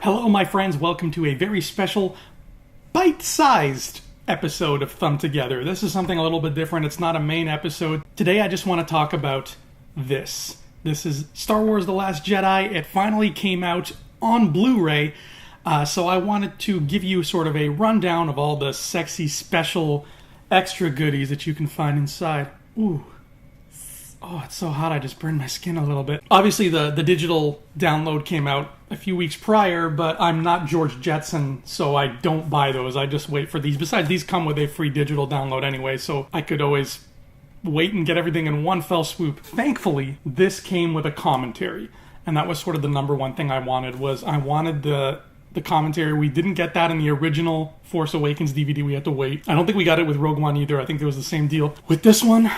Hello, my friends. Welcome to a very special, bite-sized episode of Thumb Together. This is something a little bit different. It's not a main episode. Today, I just want to talk about this. This is Star Wars The Last Jedi. It finally came out on Blu-ray, so I wanted to give you sort of a rundown of all the sexy, special, extra goodies that you can find inside. Ooh. Oh, it's so hot, I just burned my skin a little bit. Obviously, the digital download came out a few weeks prior, but I'm not George Jetson, so I don't buy those. I just wait for these. Besides, these come with a free digital download anyway, so I could always wait and get everything in one fell swoop. Thankfully, this came with a commentary, and that was sort of the number one thing I wanted the commentary. We didn't get that in the original Force Awakens DVD. We had to wait. I don't think we got it with Rogue One either. I think it was the same deal. With this one,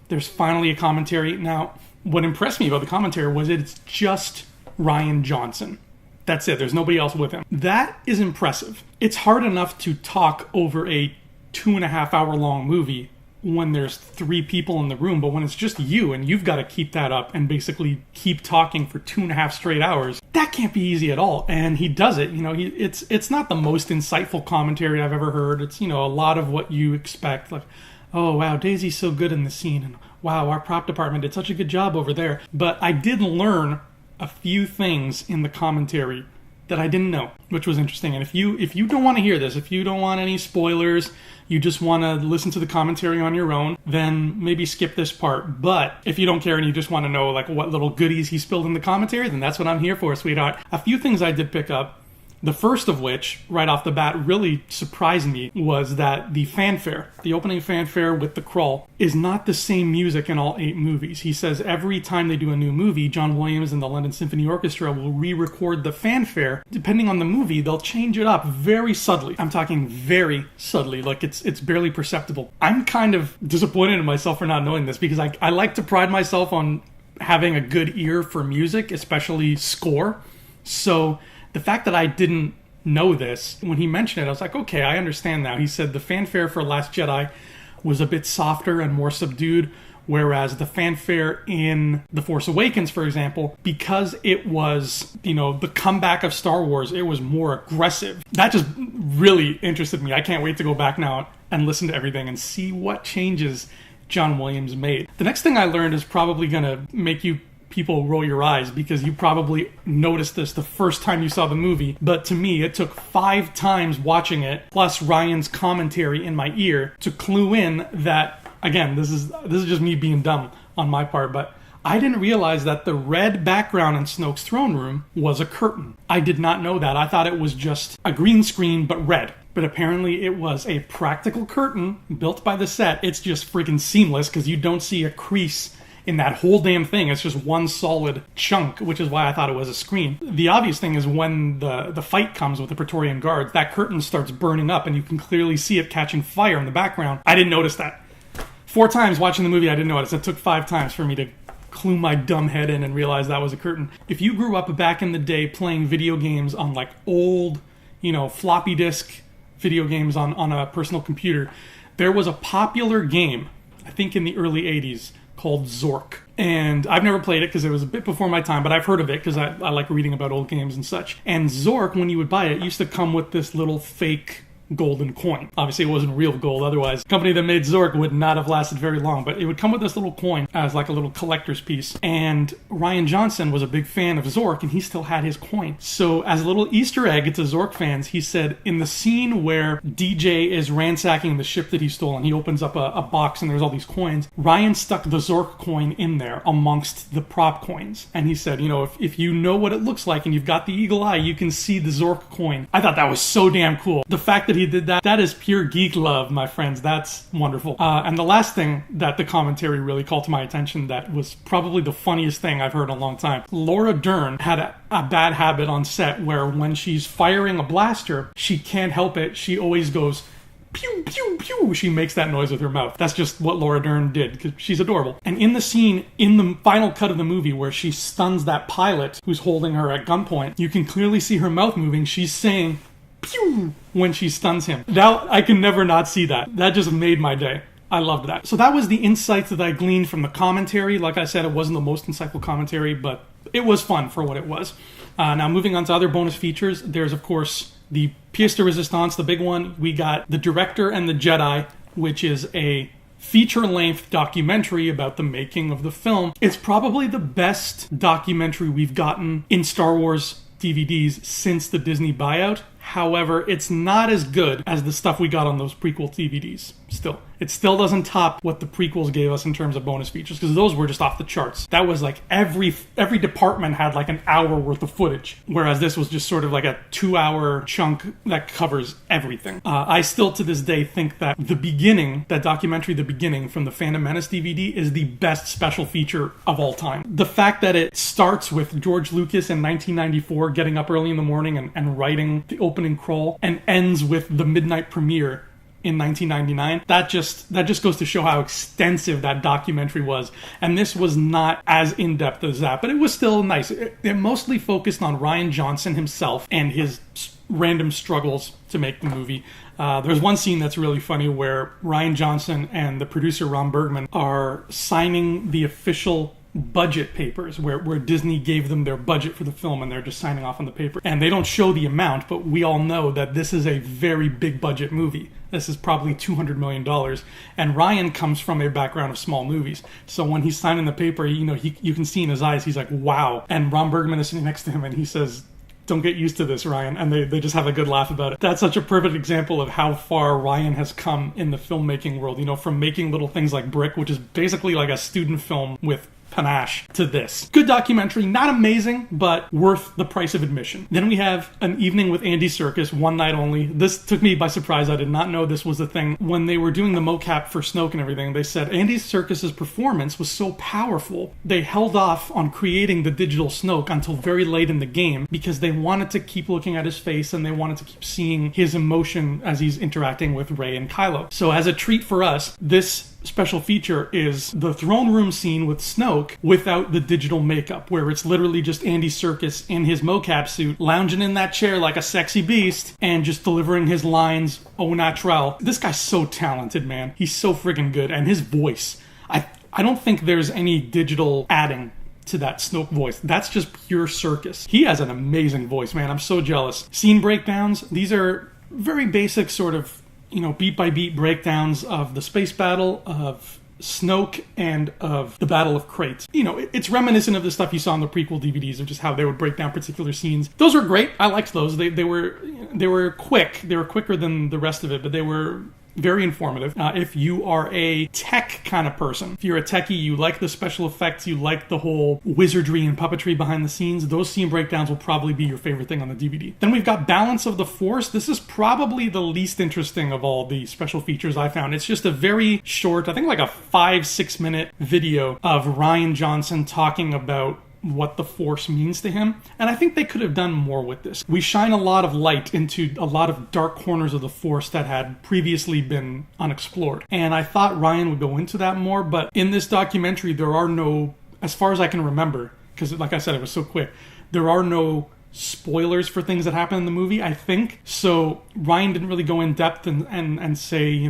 there's finally a commentary. Now, what impressed me about the commentary was it's just Rian Johnson. That's it. There's nobody else with him. That is impressive. It's hard enough to talk over a 2.5 hour long movie when there's 3 people in the room, but when it's just you and you've got to keep that up and basically keep talking for 2.5 straight hours, that can't be easy at all. And he does it. You know, it's not the most insightful commentary I've ever heard. It's, you know, a lot of what you expect, like, oh, wow, Daisy's so good in the scene, and wow, our prop department did such a good job over there. But I did learn a few things in the commentary that I didn't know, which was interesting. And if you don't want to hear this, if you don't want any spoilers, you just want to listen to the commentary on your own, then maybe skip this part. But if you don't care and you just want to know like what little goodies he spilled in the commentary, then that's what I'm here for, sweetheart. A few things I did pick up. The first of which, right off the bat, really surprised me was that the fanfare, the opening fanfare with the crawl, is not the same music in all 8 movies. He says every time they do a new movie, John Williams and the London Symphony Orchestra will re-record the fanfare. Depending on the movie, they'll change it up very subtly. I'm talking very subtly, like it's barely perceptible. I'm kind of disappointed in myself for not knowing this because I like to pride myself on having a good ear for music, especially score. So the fact that I didn't know this, when he mentioned it, I was like, okay, I understand now. He said the fanfare for Last Jedi was a bit softer and more subdued, whereas the fanfare in The Force Awakens, for example, because it was, you know, the comeback of Star Wars, it was more aggressive. That just really interested me. I can't wait to go back now and listen to everything and see what changes John Williams made. The next thing I learned is probably going to make you people roll your eyes because you probably noticed this the first time you saw the movie, but to me it took 5 times watching it plus Ryan's commentary in my ear to clue in that, again, this is just me being dumb on my part, but I didn't realize that the red background in Snoke's throne room was a curtain. I did not know that. I thought it was just a green screen but red. But apparently it was a practical curtain built by the set. It's just freaking seamless because you don't see a crease in that whole damn thing. It's just one solid chunk, which is why I thought it was a screen. The obvious thing is when the fight comes with the Praetorian Guards, that curtain starts burning up and you can clearly see it catching fire in the background. I didn't notice that. 4 times watching the movie, I didn't notice. It took 5 times for me to clue my dumb head in and realize that was a curtain. If you grew up back in the day playing video games on like old, you know, floppy disk video games on a personal computer, there was a popular game, I think in the early 80s, called Zork. And I've never played it because it was a bit before my time, but I've heard of it because I like reading about old games and such. And Zork, when you would buy it, used to come with this little fake golden coin. Obviously, it wasn't real gold. Otherwise, the company that made Zork would not have lasted very long. But it would come with this little coin as like a little collector's piece. And Rian Johnson was a big fan of Zork, and he still had his coin. So as a little Easter egg to Zork fans, he said in the scene where DJ is ransacking the ship that he stole, and he opens up a box and there's all these coins, Rian stuck the Zork coin in there amongst the prop coins. And he said, you know, if you know what it looks like and you've got the eagle eye, you can see the Zork coin. I thought that was so damn cool. The fact that he did that is pure geek love, my friends. That's wonderful. And the last thing that the commentary really called to my attention that was probably the funniest thing I've heard in a long time. Laura Dern had a bad habit on set where when she's firing a blaster, she can't help it. She always goes pew, pew, pew. She makes that noise with her mouth. That's just what Laura Dern did because she's adorable. And in the scene, in the final cut of the movie where she stuns that pilot who's holding her at gunpoint, you can clearly see her mouth moving. She's saying pew when she stuns him. Now I can never not see that. That just made my day. I loved that. So that was the insights that I gleaned from the commentary. Like I said, it wasn't the most insightful commentary, but it was fun for what it was. Now, moving on to other bonus features, there's, of course, the pièce de résistance, the big one. We got The Director and the Jedi, which is a feature-length documentary about the making of the film. It's probably the best documentary we've gotten in Star Wars DVDs since the Disney buyout. However, it's not as good as the stuff we got on those prequel DVDs. Still, it still doesn't top what the prequels gave us in terms of bonus features, because those were just off the charts. That was like every department had like an hour worth of footage, whereas this was just sort of like a 2-hour chunk that covers everything. I still to this day think that that documentary, The Beginning, from the Phantom Menace DVD, is the best special feature of all time. The fact that it starts with George Lucas in 1994 getting up early in the morning and writing the opening crawl, and ends with the midnight premiere in 1999, that just goes to show how extensive that documentary was. And this was not as in-depth as that, but it was still nice. It mostly focused on Rian Johnson himself and his random struggles to make the movie. There's one scene that's really funny where Rian Johnson and the producer Ron Bergman are signing the official budget papers, where Disney gave them their budget for the film, and they're just signing off on the paper. And they don't show the amount, but we all know that this is a very big budget movie. This is probably $200 million. And Ryan comes from a background of small movies. So when he's signing the paper, you can see in his eyes, he's like, wow. And Ron Bergman is sitting next to him, and he says, don't get used to this, Ryan. And they just have a good laugh about it. That's such a perfect example of how far Ryan has come in the filmmaking world, from making little things like Brick, which is basically like a student film with panache, to this. Good documentary, not amazing, but worth the price of admission. Then we have An Evening with Andy Serkis, one night only. This took me by surprise. I did not know this was a thing. When they were doing the mocap for Snoke and everything, they said Andy Serkis' performance was so powerful, they held off on creating the digital Snoke until very late in the game, because they wanted to keep looking at his face and they wanted to keep seeing his emotion as he's interacting with Rey and Kylo. So as a treat for us, this special feature is the throne room scene with Snoke without the digital makeup, where it's literally just Andy Serkis in his mocap suit lounging in that chair like a sexy beast and just delivering his lines au naturel. This guy's so talented, man. He's so friggin' good. And his voice, I don't think there's any digital adding to that Snoke voice. That's just pure Serkis. He has an amazing voice, man. I'm so jealous. Scene breakdowns, these are very basic sort of beat by beat breakdowns of the space battle, of Snoke, and of the Battle of Crate. It's reminiscent of the stuff you saw in the prequel DVDs of just how they would break down particular scenes. Those were great. I liked those. They were quick. They were quicker than the rest of it, but they were very informative. If you are a tech kind of person, if you're a techie, you like the special effects, you like the whole wizardry and puppetry behind the scenes, those scene breakdowns will probably be your favorite thing on the DVD. Then we've got Balance of the Force. This is probably the least interesting of all the special features I found. It's just a very short, I think like a 5-6 minute video of Rian Johnson talking about what the Force means to him, and I think they could have done more with this. We shine a lot of light into a lot of dark corners of the Force that had previously been unexplored, and I thought Ryan would go into that more, but in this documentary there are no, as far as I can remember, because like I said, it was so quick, there are no spoilers for things that happen in the movie, I think. So Ryan didn't really go in depth and say,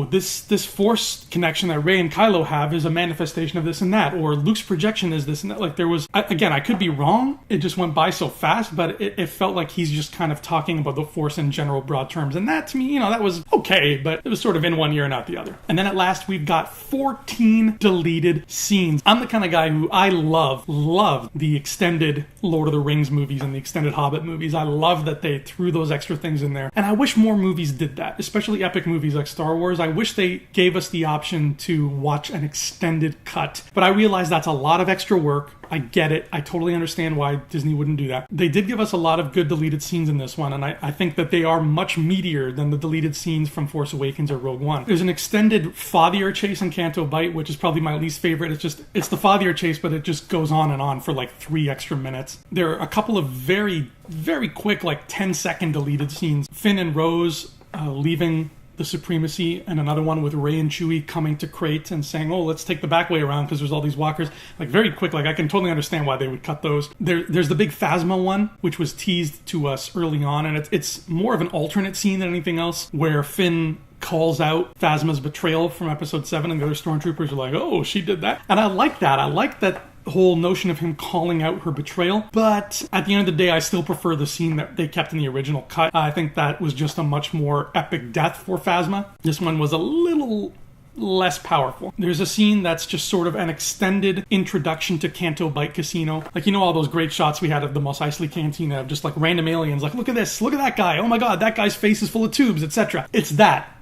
this Force connection that Rey and Kylo have is a manifestation of this and that, or Luke's projection is this and that. Like there was, again, I could be wrong. It just went by so fast, but it felt like he's just kind of talking about the Force in general broad terms. And that to me, that was okay, but it was sort of in one ear and out the other. And then at last we've got 14 deleted scenes. I'm the kind of guy who I love the extended Lord of the Rings movies and the extended Hobbit movies. I love that they threw those extra things in there. And I wish more movies did that, especially epic movies like Star Wars. I wish they gave us the option to watch an extended cut. But I realize that's a lot of extra work. I get it. I totally understand why Disney wouldn't do that. They did give us a lot of good deleted scenes in this one, and I think that they are much meatier than the deleted scenes from Force Awakens or Rogue One. There's an extended Fathier chase in Canto Bight, which is probably my least favorite. It's the Fathier chase, but it just goes on and on for like 3 extra minutes. There are a couple of very, very quick, like 10-second deleted scenes. Finn and Rose leaving the Supremacy, and another one with Rey and Chewie coming to Crate and saying, let's take the back way around because there's all these walkers. Like very quick, like I can totally understand why they would cut those. There's the big Phasma one, which was teased to us early on, and it's more of an alternate scene than anything else, where Finn calls out Phasma's betrayal from episode 7 and the other stormtroopers are like, oh, she did that. And I like that. I like that whole notion of him calling out her betrayal. But at the end of the day, I still prefer the scene that they kept in the original cut. I think that was just a much more epic death for Phasma. This one was a little less powerful. There's a scene that's just sort of an extended introduction to Canto Bight Casino. Like, you know, all those great shots we had of the Mos Eisley Cantina of just like random aliens, like, look at this, look at that guy, oh my god, that guy's face is full of tubes, etc. It's that.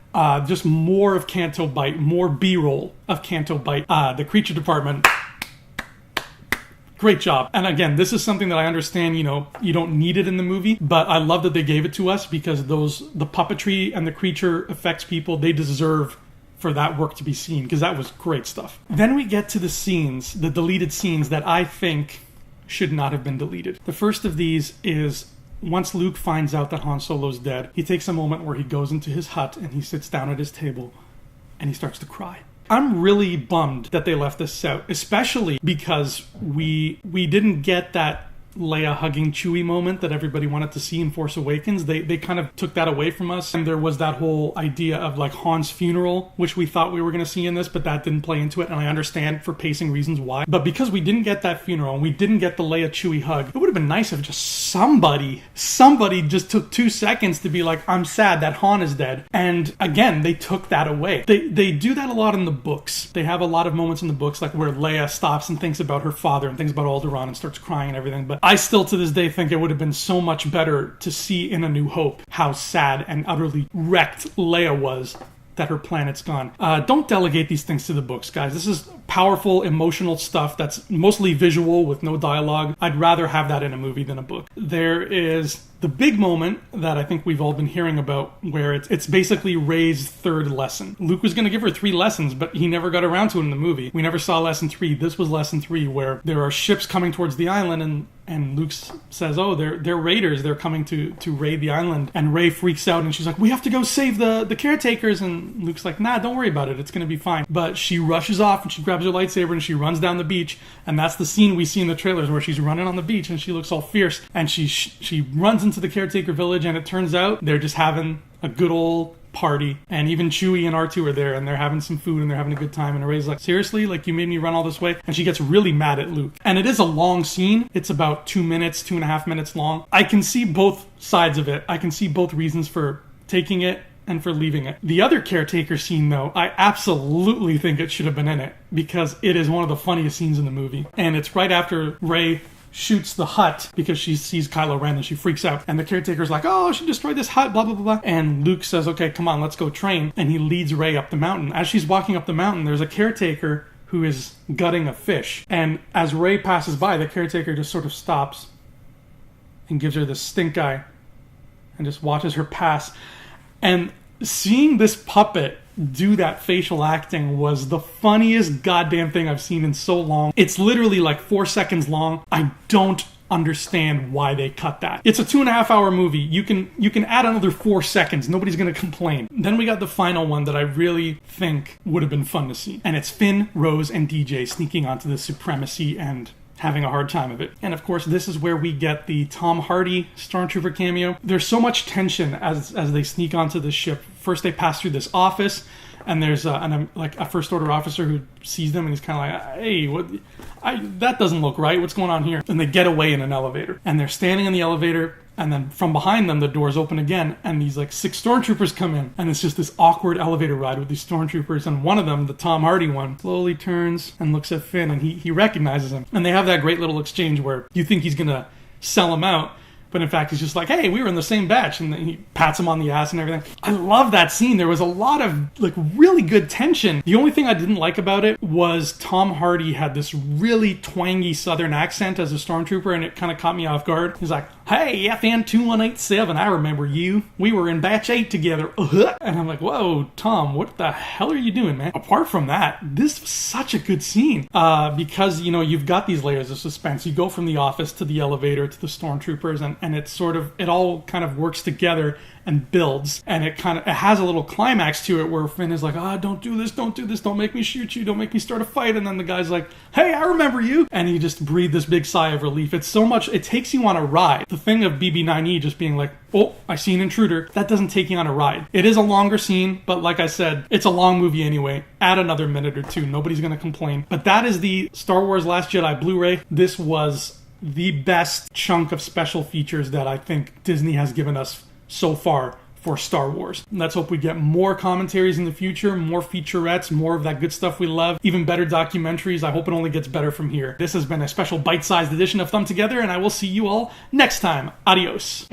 Just more of Canto Bight, more B-roll of Canto Bight. The creature department, great job. And again, this is something that I understand, you know, you don't need it in the movie, but I love that they gave it to us because the puppetry and the creature effects people, they deserve for that work to be seen, because that was great stuff. Then we get to the scenes, the deleted scenes that I think should not have been deleted. The first of these is once Luke finds out that Han Solo's dead, he takes a moment where he goes into his hut and he sits down at his table and he starts to cry. I'm really bummed that they left this out, especially because we didn't get that Leia hugging Chewie moment that everybody wanted to see in Force Awakens. They kind of took that away from us, and there was that whole idea of like Han's funeral, which we thought we were going to see in this, but that didn't play into it, and I understand for pacing reasons why. But because we didn't get that funeral and we didn't get the Leia Chewie hug, it would have been nice if just somebody just took 2 seconds to be like, I'm sad that Han is dead. And again, they took that away. They do that a lot in the books. They have a lot of moments in the books like where Leia stops and thinks about her father and thinks about Alderaan and starts crying and everything. But I still to this day think it would have been so much better to see in A New Hope how sad and utterly wrecked Leia was that her planet's gone. Don't delegate these things to the books, guys. This is powerful, emotional stuff that's mostly visual with no dialogue. I'd rather have that in a movie than a book. There is the big moment that I think we've all been hearing about where it's basically Rey's third lesson. Luke was going to give her 3 lessons, but he never got around to it in the movie. We never saw lesson 3. This was lesson 3, where there are ships coming towards the island and Luke says, oh, they're raiders. They're coming to raid the island. And Rey freaks out and she's like, we have to go save the caretakers. And Luke's like, nah, don't worry about it. It's going to be fine. But she rushes off and she grabs her lightsaber and she runs down the beach. And that's the scene we see in the trailers where she's running on the beach and she looks all fierce. And she runs into the caretaker village, and it turns out they're just having a good old party, and even Chewie and R2 are there, and they're having some food and they're having a good time, and Rey's like, seriously, like, you made me run all this way? And she gets really mad at Luke. And it is a long scene. It's about 2.5 minutes long. I can see both sides of it. I can see both reasons for taking it and for leaving it. The other caretaker scene, though, I absolutely think it should have been in it, because it is one of the funniest scenes in the movie. And it's right after Rey shoots the hut because she sees Kylo Ren and she freaks out. And the caretaker's like, oh, she destroyed this hut, blah, blah, blah, blah. And Luke says, okay, come on, let's go train. And he leads Rey up the mountain. As she's walking up the mountain, there's a caretaker who is gutting a fish. And as Rey passes by, the caretaker just sort of stops and gives her this stink eye and just watches her pass. And seeing this puppet do that facial acting was the funniest goddamn thing I've seen in so long. It's literally like 4 seconds long. I don't understand why they cut that. It's a 2.5 hour movie. You can add another 4 seconds. Nobody's going to complain. Then we got the final one that I really think would have been fun to see. And it's Finn, Rose, and DJ sneaking onto the Supremacy and having a hard time of it. And of course, this is where we get the Tom Hardy Stormtrooper cameo. There's so much tension as they sneak onto the ship. First, they pass through this office, and there's a First Order officer who sees them, and he's kind of like, hey, that doesn't look right. What's going on here? And they get away in an elevator. And they're standing in the elevator, and then from behind them, the doors open again, and these 6 stormtroopers come in. And it's just this awkward elevator ride with these stormtroopers. And one of them, the Tom Hardy one, slowly turns and looks at Finn, and he recognizes him. And they have that great little exchange where you think he's going to sell him out, but in fact, he's just like, hey, we were in the same batch. And then he pats him on the ass and everything. I love that scene. There was a lot of really good tension. The only thing I didn't like about it was Tom Hardy had this really twangy Southern accent as a stormtrooper, and it kind of caught me off guard. He's like, hey, FN2187, I remember you. We were in batch 8 together. And I'm like, whoa, Tom, what the hell are you doing, man? Apart from that, this was such a good scene. Because, you've got these layers of suspense. You go from the office to the elevator to the stormtroopers, and it's it all kind of works together and builds, and it has a little climax to it where Finn is like, don't do this, don't make me shoot you, don't make me start a fight, and then the guy's like, hey, I remember you, and he just breathed this big sigh of relief. It's so much, it takes you on a ride. the thing of BB9E just being like, oh, I see an intruder, that doesn't take you on a ride. It is a longer scene, but like I said, it's a long movie anyway. Add another minute or two, nobody's going to complain. But that is the Star Wars Last Jedi Blu-ray. This was the best chunk of special features that I think Disney has given us so far for Star Wars. Let's hope we get more commentaries in the future, more featurettes, more of that good stuff we love, even better documentaries. I hope it only gets better from here. This has been a special bite-sized edition of Thumb Together, and I will see you all next time. Adios.